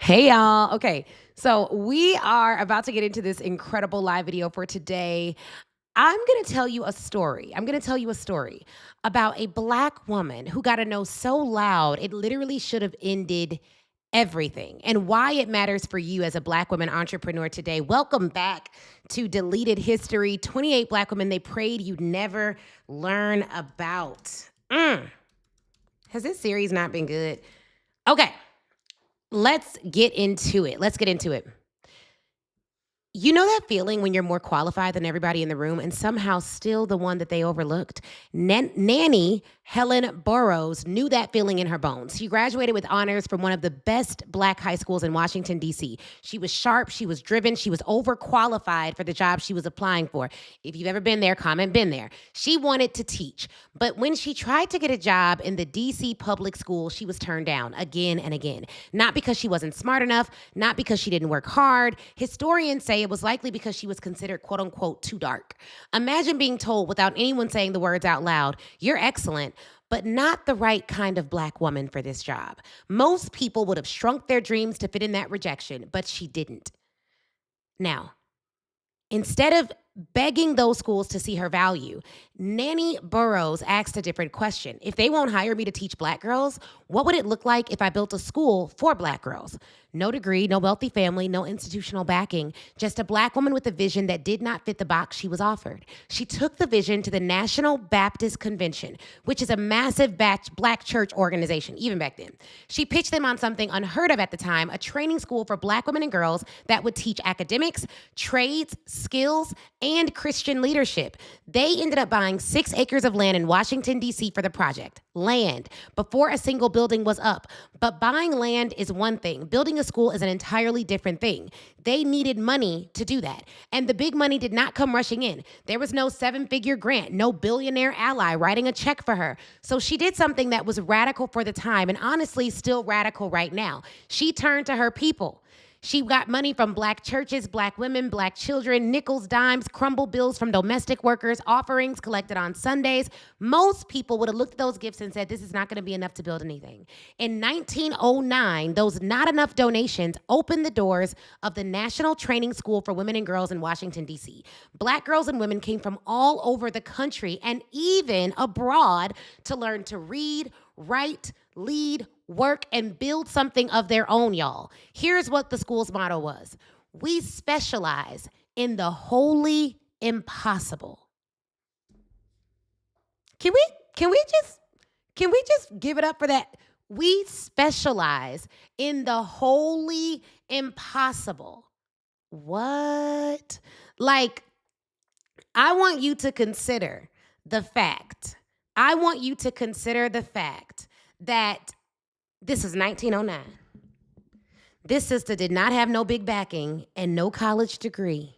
Hey y'all. Okay. So we are about to get into this incredible live video for today. I'm going to tell you a story. I'm going to tell you a story about a black woman who got a no so loud it literally should have ended everything and why it matters for you as a black woman entrepreneur today. Welcome back to Deleted History. 28 black women they prayed you'd never learn about. Has this series not been good? Okay. Let's get into it. You know that feeling when you're more qualified than everybody in the room and somehow still the one that they overlooked? Nanny Burroughs knew that feeling in her bones. She graduated with honors from one of the best black high schools in Washington, D.C. She was sharp, she was driven, she was overqualified for the job she was applying for. If you've ever been there, comment been there. She wanted to teach, but when she tried to get a job in the D.C. public school, she was turned down again and again. Not because she wasn't smart enough, not because she didn't work hard. Historians say it was likely because she was considered quote unquote too dark. Imagine being told without anyone saying the words out loud, "You're excellent, but not the right kind of black woman for this job." Most people would have shrunk their dreams to fit in that rejection, but she didn't. Now, instead of begging those schools to see her value, Nanny Burroughs asked a different question. If they won't hire me to teach black girls, what would it look like if I built a school for black girls? No degree, no wealthy family, no institutional backing, just a black woman with a vision that did not fit the box she was offered. She took the vision to the National Baptist Convention, which is a massive black church organization, even back then. She pitched them on something unheard of at the time, a training school for black women and girls that would teach academics, trades, skills, and Christian leadership. They ended up buying 6 acres of land in Washington, D.C. for the project. Land, before a single building was up. But buying land is one thing. Building a school is an entirely different thing. They needed money to do that. And the big money did not come rushing in. There was no 7-figure grant, no billionaire ally writing a check for her. So she did something that was radical for the time and honestly still radical right now. She turned to her people. She got money from black churches, black women, black children, nickels, dimes, crumble bills from domestic workers, offerings collected on Sundays. Most people would have looked at those gifts and said, this is not going to be enough to build anything. In 1909, those not enough donations opened the doors of the National Training School for Women and Girls in Washington, D.C. Black girls and women came from all over the country and even abroad to learn to read, write, lead, work, and build something of their own, y'all. Here's what the school's motto was. We specialize in the wholly impossible. Can we just give it up for that? We specialize in the wholly impossible. What? Like, I want you to consider the fact that this is 1909. This sister did not have no big backing and no college degree,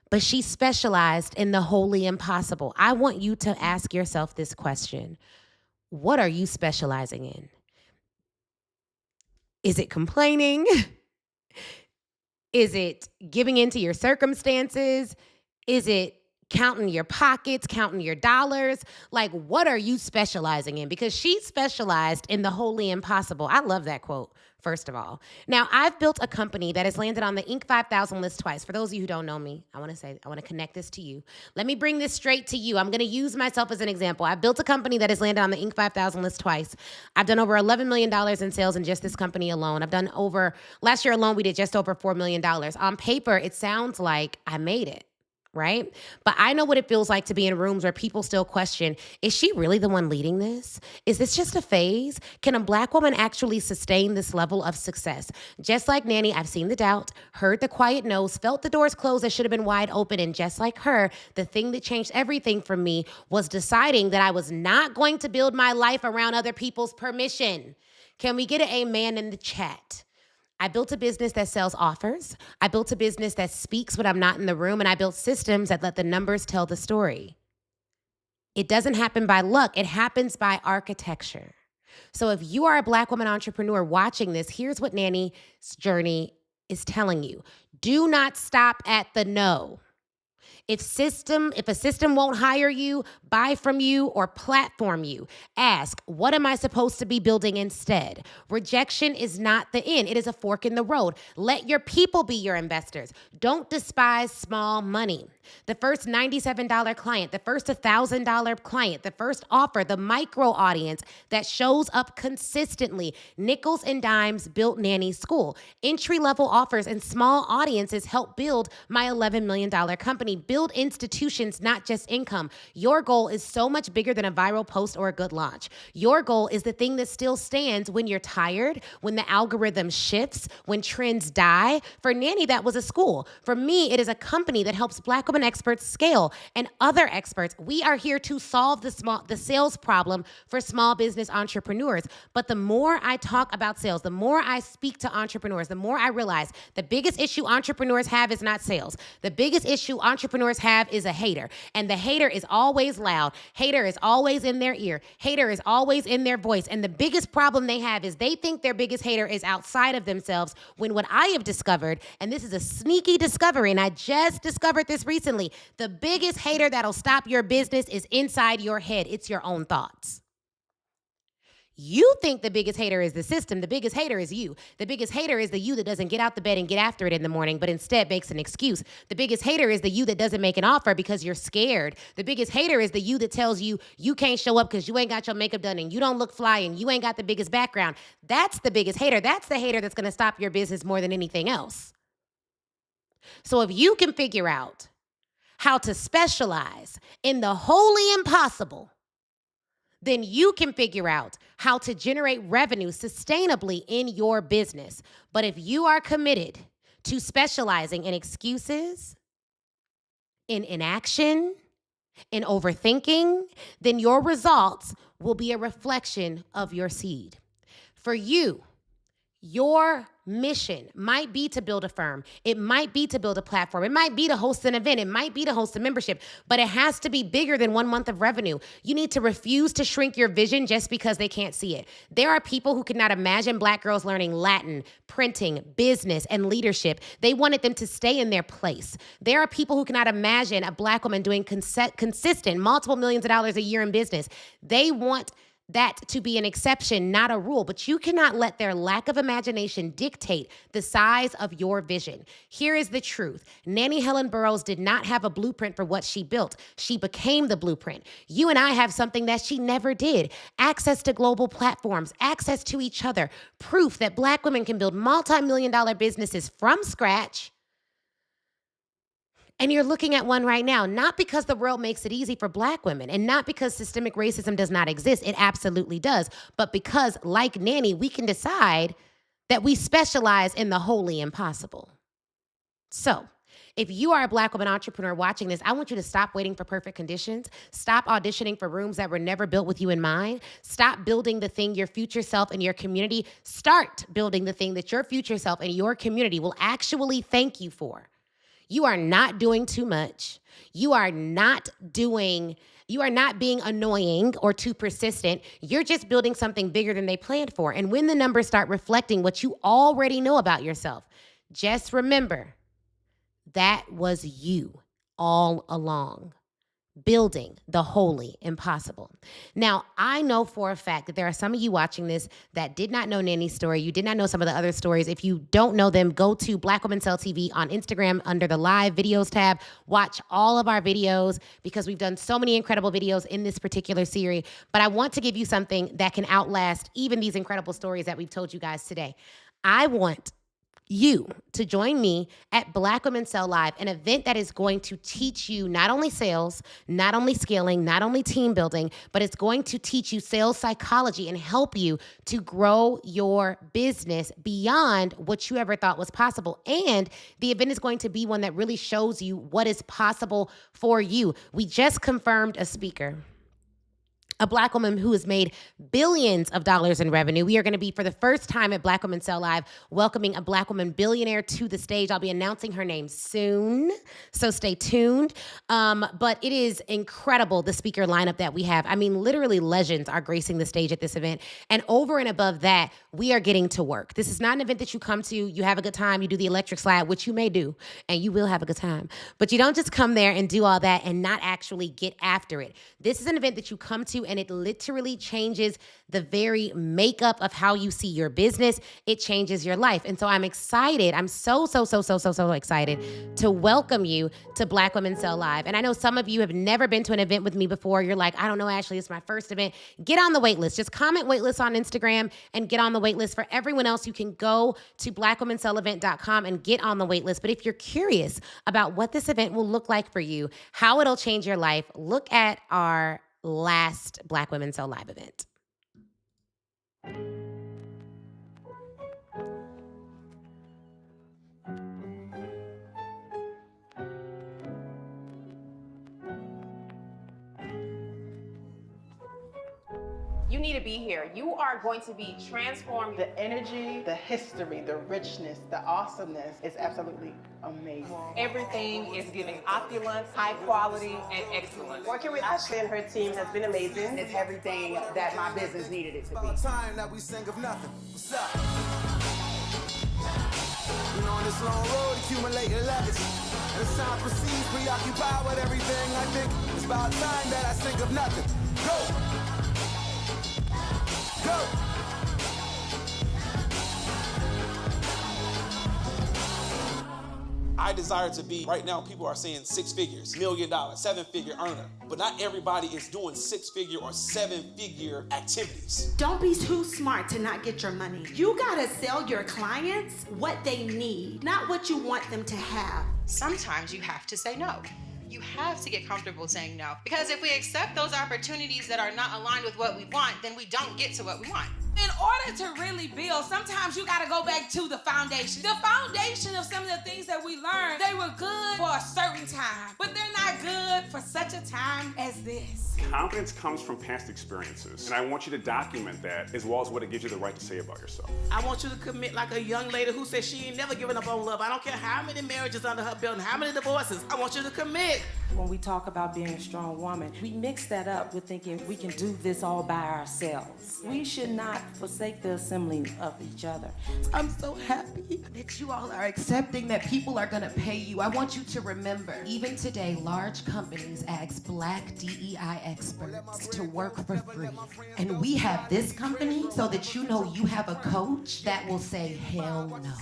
but she specialized in the wholly impossible. I want you to ask yourself this question. What are you specializing in? Is it complaining? Is it giving into your circumstances? Is it counting your pockets, counting your dollars? Like, what are you specializing in? Because she specialized in the wholly impossible. I love that quote, first of all. Now, I've built a company that has landed on the Inc. 5000 list twice. For those of you who don't know me, I want to connect this to you. Let me bring this straight to you. I'm going to use myself as an example. I've built a company that has landed on the Inc. 5000 list twice. I've done over $11 million in sales in just this company alone. Last year alone, we did just over $4 million. On paper, it sounds like I made it. Right? But I know what it feels like to be in rooms where people still question, is she really the one leading this? Is this just a phase? Can a black woman actually sustain this level of success? Just like Nanny, I've seen the doubt, heard the quiet no's, felt the doors closed that should have been wide open. And just like her, the thing that changed everything for me was deciding that I was not going to build my life around other people's permission. Can we get an amen in the chat? I built a business that sells offers. I built a business that speaks when I'm not in the room, and I built systems that let the numbers tell the story. It doesn't happen by luck. It happens by architecture. So if you are a black woman entrepreneur watching this, here's what Nanny's journey is telling you. Do not stop at the no. If a system won't hire you, buy from you, or platform you, ask, what am I supposed to be building instead? Rejection is not the end. It is a fork in the road. Let your people be your investors. Don't despise small money. The first $97 client, the first $1,000 client, the first offer, the micro audience that shows up consistently. Nickels and dimes built Nanny School. Entry-level offers and small audiences help build my $11 million company. Build institutions, not just income. Your goal is so much bigger than a viral post or a good launch. Your goal is the thing that still stands when you're tired, when the algorithm shifts, when trends die. For Nanny, that was a school. For me, it is a company that helps Black women experts scale and other experts. We are here to solve the sales problem for small business entrepreneurs. But the more I talk about sales, the more I speak to entrepreneurs, the more I realize the biggest issue entrepreneurs have is not sales. The biggest issue entrepreneurs have is a hater. And the hater is always loud. Hater is always in their ear. Hater is always in their voice. And the biggest problem they have is they think their biggest hater is outside of themselves, when what I have discovered, and this is a sneaky discovery, and I just discovered this recently, the biggest hater that'll stop your business is inside your head. It's your own thoughts. You think the biggest hater is the system. The biggest hater is you. The biggest hater is the you that doesn't get out the bed and get after it in the morning, but instead makes an excuse. The biggest hater is the you that doesn't make an offer because you're scared. The biggest hater is the you that tells you you can't show up because you ain't got your makeup done and you don't look fly and you ain't got the biggest background. That's the biggest hater. That's the hater that's going to stop your business more than anything else. So if you can figure out how to specialize in the wholly impossible, then you can figure out how to generate revenue sustainably in your business. But if you are committed to specializing in excuses, in inaction, in overthinking, then your results will be a reflection of your seed. For you, your mission might be to build a firm. It might be to build a platform. It might be to host an event. It might be to host a membership, but it has to be bigger than 1 month of revenue. You need to refuse to shrink your vision just because they can't see it. There are people who could not imagine Black girls learning Latin, printing, business, and leadership. They wanted them to stay in their place. There are people who cannot imagine a Black woman doing consistent multiple millions of dollars a year in business. They want that to be an exception, not a rule, but you cannot let their lack of imagination dictate the size of your vision. Here is the truth. Nanny Helen Burroughs did not have a blueprint for what she built. She became the blueprint. You and I have something that she never did. Access to global platforms, access to each other, proof that Black women can build multi-million-dollar businesses from scratch. And you're looking at one right now, not because the world makes it easy for Black women and not because systemic racism does not exist. It absolutely does. But because, like Nanny, we can decide that we specialize in the wholly impossible. So, if you are a Black woman entrepreneur watching this, I want you to stop waiting for perfect conditions. Stop auditioning for rooms that were never built with you in mind. Stop building the thing your future self and your community. Start building the thing that your future self and your community will actually thank you for. You are not doing too much. You are not being annoying or too persistent. You're just building something bigger than they planned for. And when the numbers start reflecting what you already know about yourself, just remember that was you all along, building the wholly impossible. Now, I know for a fact that there are some of you watching this that did not know Nanny's story. You did not know some of the other stories. If you don't know them, go to Black Women Sell TV on Instagram under the live videos tab. Watch all of our videos because we've done so many incredible videos in this particular series. But I want to give you something that can outlast even these incredible stories that we've told you guys today. I want you to join me at Black Women Sell Live, an event that is going to teach you not only sales, not only scaling, not only team building, but it's going to teach you sales psychology and help you to grow your business beyond what you ever thought was possible. And the event is going to be one that really shows you what is possible for you. We just confirmed a speaker. a Black woman who has made billions of dollars in revenue. We are going to be, for the first time at Black Women Sell Live, welcoming a Black woman billionaire to the stage. I'll be announcing her name soon, so stay tuned. But it is incredible, the speaker lineup that we have. I mean, literally legends are gracing the stage at this event. And over and above that, we are getting to work. This is not an event that you come to, you have a good time, you do the electric slide, which you may do, and you will have a good time. But you don't just come there and do all that and not actually get after it. This is an event that you come to and it literally changes the very makeup of how you see your business. It changes your life. And so I'm excited. I'm so excited to welcome you to Black Women Sell Live. And I know some of you have never been to an event with me before. You're like, I don't know, Ashley, it's my first event. Get on the wait list. Just comment wait list on Instagram and get on the wait list. For everyone else, you can go to blackwomensellavent.com and get on the wait list. But if you're curious about what this event will look like for you, how it'll change your life, look at our last Black Women Sell Live event. You need to be here. You are going to be transformed. The energy, the history, the richness, the awesomeness is absolutely amazing. Everything is giving opulence, high quality, and excellence. Working with Ashley and her team has been amazing. It's everything that my business needed it to be. About time that we sing of nothing. What's up? You know, on this long road, accumulating legacy. And as time proceeds, preoccupied with everything. I think it's about time that I sing of nothing. Go! Go! I desire to be, right now people are saying 6 figures, $1 million, 7-figure earner. But not everybody is doing 6-figure or 7-figure activities. Don't be too smart to not get your money. You gotta sell your clients what they need, not what you want them to have. Sometimes you have to say no. You have to get comfortable saying no. Because if we accept those opportunities that are not aligned with what we want, then we don't get to what we want. In order to really build, sometimes you gotta go back to the foundation. The foundation of some of the things that we learned, they were good for a certain time, but they're not good for such a time as this. Confidence comes from past experiences, and I want you to document that as well as what it gives you the right to say about yourself. I want you to commit like a young lady who says she ain't never given up on love. I don't care how many marriages under her belt and how many divorces. I want you to commit. When we talk about being a strong woman, we mix that up with thinking we can do this all by ourselves. We should not forsake the assembling of each other. I'm so happy that you all are accepting that people are gonna pay you. I want you to remember, even today, large companies ask Black DEI experts to work for free. And we have this company so that you know you have a coach that will say, hell no.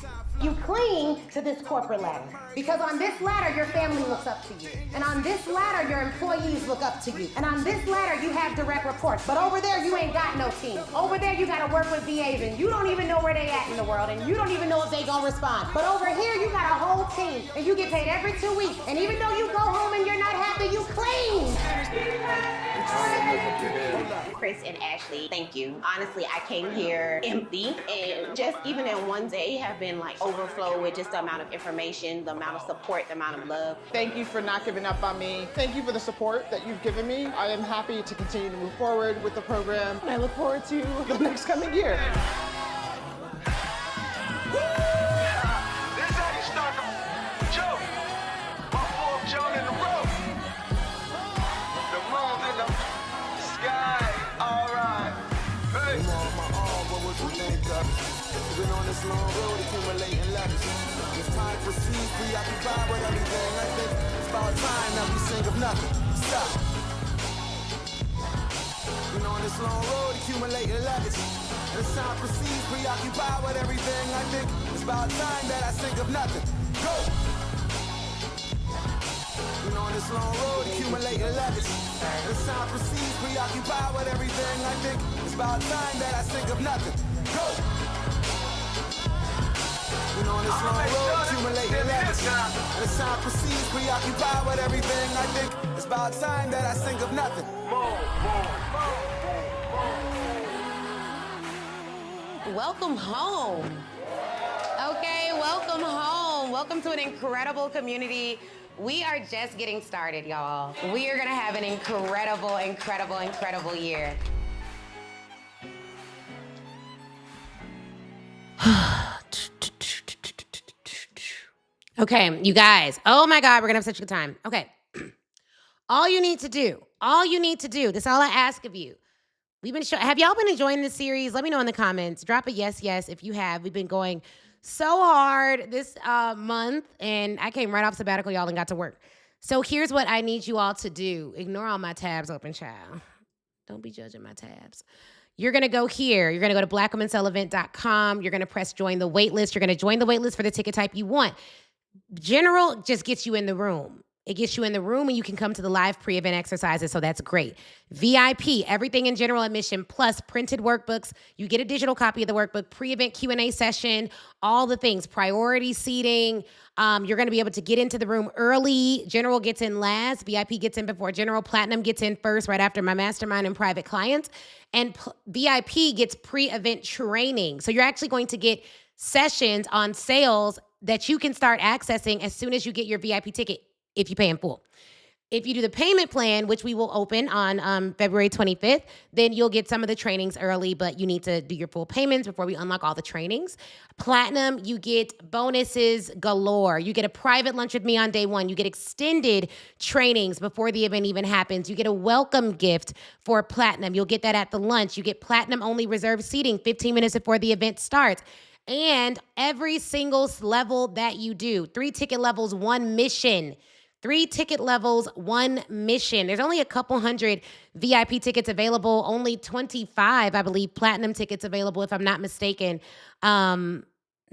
You cling to this corporate ladder because on this ladder, your family looks up to you. And on this ladder, your employees look up to you. And on this ladder, you have direct reports. But over there, you ain't got no team. Over there, you gotta work with VAs and you don't even know where they at in the world and you don't even know if they gonna respond. But over here, you got a whole team and you get paid every 2 weeks. And even though you go home and you're not happy, you clean. Chris and Ashley, thank you. Honestly, I came here empty and just even in one day have been like overflow with just the amount of information, the amount of support, the amount of love. Thank you for not giving up on me. Thank you for the support that you've given me. I am happy to continue to move forward with the program and I look forward to the next coming year. Been on this long road accumulating letters. As time proceeds, preoccupied with everything. I think it's about time that we sing of nothing. Stop. Been on this long road accumulating letters. As time proceeds, preoccupied with everything. I think it's about time that I sing of nothing. Go. Been on this long road accumulating letters. As time proceeds, preoccupied with everything. I think it's about time that I sing of nothing. Go. Been on this long road, accumulating letters. As time proceeds, preoccupied with everything. I think it's about time that I think of nothing. Welcome home. Okay, welcome home. Welcome to an incredible community We are just getting started, y'all. We are gonna have an incredible, incredible, incredible year. Okay, you guys. Oh my God, we're gonna have such a good time. Okay. All you need to do, this is all I ask of you. Have y'all been enjoying this series? Let me know in the comments. Drop a yes if you have. We've been going so hard this month, and I came right off sabbatical, y'all, and got to work. So here's what I need you all to do. Ignore all my tabs open, child. Don't be judging my tabs. You're going to go here. You're going to go to blackwomenselevent.com. You're going to press join the waitlist. You're going to join the waitlist for the ticket type you want. General just gets you in the room. It gets you in the room and you can come to the live pre-event exercises, so that's great. VIP, everything in general admission, plus printed workbooks. You get a digital copy of the workbook, pre-event Q&A session, all the things, priority seating. You're going to be able to get into the room early. General gets in last. VIP gets in before General. Platinum gets in first, right after my mastermind and private clients. And VIP gets pre-event training. So you're actually going to get sessions on sales that you can start accessing as soon as you get your VIP ticket, if you pay in full. If you do the payment plan, which we will open on February 25th, then you'll get some of the trainings early, but you need to do your full payments before we unlock all the trainings. Platinum, you get bonuses galore. You get a private lunch with me on day one. You get extended trainings before the event even happens. You get a welcome gift for Platinum. You'll get that at the lunch. You get Platinum-only reserved seating 15 minutes before the event starts. And every single level that you do, 3 ticket levels, 1 mission. 3 ticket levels, 1 mission. There's only a couple hundred VIP tickets available, only 25, I believe, platinum tickets available, if I'm not mistaken.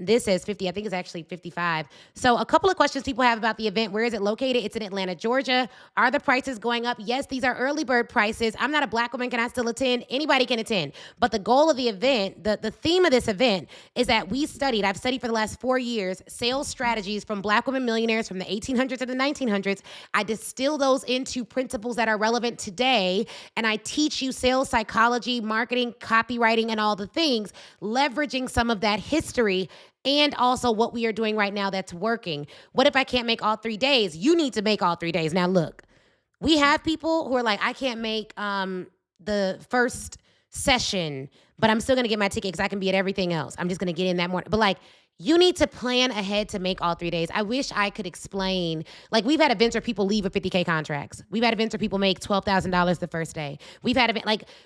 This says 50. I think it's actually 55. So a couple of questions people have about the event. Where is it located? It's in Atlanta, Georgia. Are the prices going up? Yes, these are early bird prices. I'm not a Black woman. Can I still attend? Anybody can attend. But the goal of the event, the theme of this event is that I've studied for the last 4 years, sales strategies from Black women millionaires from the 1800s to the 1900s. I distill those into principles that are relevant today, and I teach you sales psychology, marketing, copywriting, and all the things, leveraging some of that history and also what we are doing right now that's working. What if I can't make all 3 days? You need to make all 3 days. Now, look, we have people who are like, I can't make the first session, but I'm still going to get my ticket because I can be at everything else. I'm just going to get in that morning. But like, you need to plan ahead to make all 3 days. I wish I could explain. Like, we've had events where people leave with 50K contracts. We've had events where people make $12,000 the first day. We've had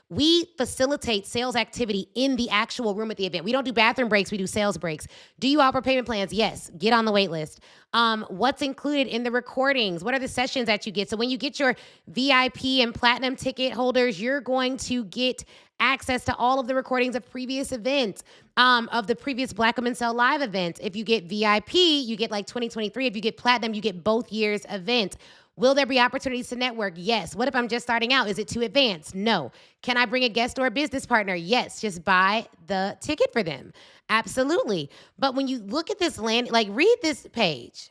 we facilitate sales activity in the actual room at the event. We don't do bathroom breaks. We do sales breaks. Do you offer payment plans? Yes. Get on the wait list. What's included in the recordings? What are the sessions that you get? So when you get your VIP and platinum ticket holders, you're going to get access to all of the recordings of previous events, of the previous Black Women Sell Live events. If you get VIP, you get like 2023. If you get platinum, you get both years' events. Will there be opportunities to network? Yes. What if I'm just starting out? Is it too advanced? No. Can I bring a guest or a business partner? Yes. Just buy the ticket for them. Absolutely. But when you look at this read this page.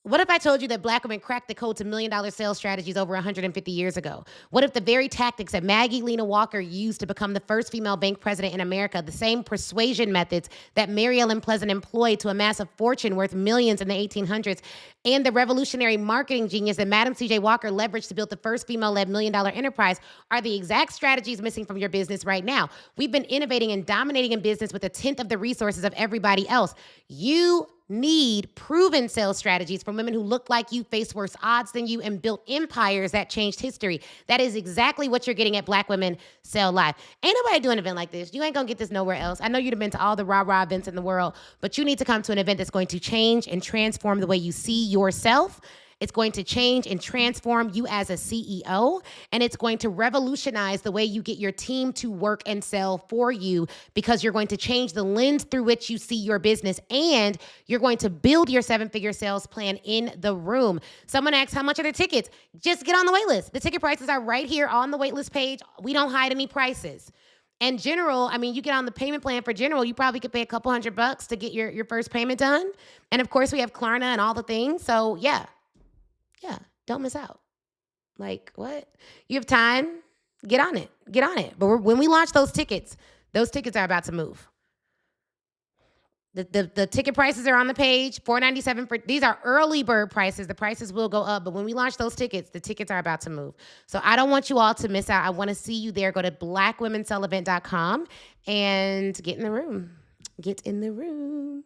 What if I told you that Black women cracked the code to $1 million sales strategies over 150 years ago? What if the very tactics that Maggie Lena Walker used to become the first female bank president in America, the same persuasion methods that Mary Ellen Pleasant employed to amass a fortune worth millions in the 1800s, and the revolutionary marketing genius that Madam C.J. Walker leveraged to build the first female-led $1 million enterprise are the exact strategies missing from your business right now? We've been innovating and dominating in business with 1/10 of the resources of everybody else. You need proven sales strategies from women who look like you, face worse odds than you, and built empires that changed history. That is exactly what you're getting at Black Women Sell Live. Ain't nobody doing an event like this. You ain't gonna get this nowhere else. I know you've been to all the rah-rah events in the world, but you need to come to an event that's going to change and transform the way you see yourself. It's going to change and transform you as a CEO, and it's going to revolutionize the way you get your team to work and sell for you, because you're going to change the lens through which you see your business, and you're going to build your 7-figure sales plan in the room. Someone asked, how much are the tickets? Just get on the wait list. The ticket prices are right here on the wait list page. We don't hide any prices. And General, I mean, you get on the payment plan for General, you probably could pay a couple $100 to get your first payment done. And of course, we have Klarna and all the things. So yeah, don't miss out. Like, what? You have time? Get on it. But when we launch those tickets are about to move. The ticket prices are on the page, $4.97 for these are early bird prices. The prices will go up, but when we launch those tickets, the tickets are about to move. So I don't want you all to miss out. I want to see you there. Go to blackwomenselevent.com and get in the room. Get in the room.